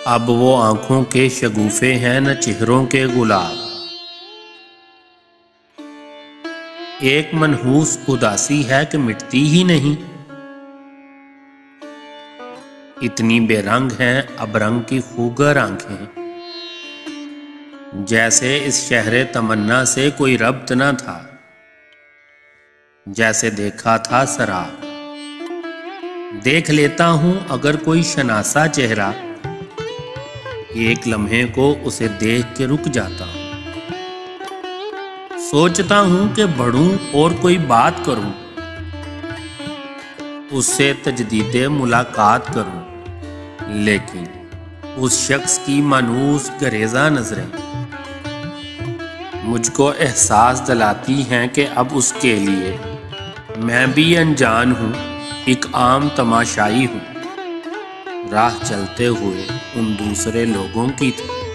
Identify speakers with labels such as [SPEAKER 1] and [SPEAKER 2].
[SPEAKER 1] اب وہ آنکھوں کے شگوفے ہیں نہ چہروں کے گلاب۔ ایک منحوس اداسی ہے کہ مٹتی ہی نہیں، اتنی بے رنگ ہیں اب رنگ کی خوگر آنکھیں، جیسے اس شہر تمنا سے کوئی ربط نہ تھا، جیسے دیکھا تھا سراب۔ دیکھ لیتا ہوں اگر کوئی شناسا چہرہ، ایک لمحے کو اسے دیکھ کے رک جاتا ہوں۔ سوچتا ہوں کہ بڑھوں اور کوئی بات کروں، اس سے تجدید ملاقات کروں، لیکن اس شخص کی مانوس گریزاں نظریں مجھ کو احساس دلاتی ہیں کہ اب اس کے لیے میں بھی انجان ہوں، ایک عام تماشائی ہوں، راہ چلتے ہوئے ان دوسرے لوگوں کی طرح۔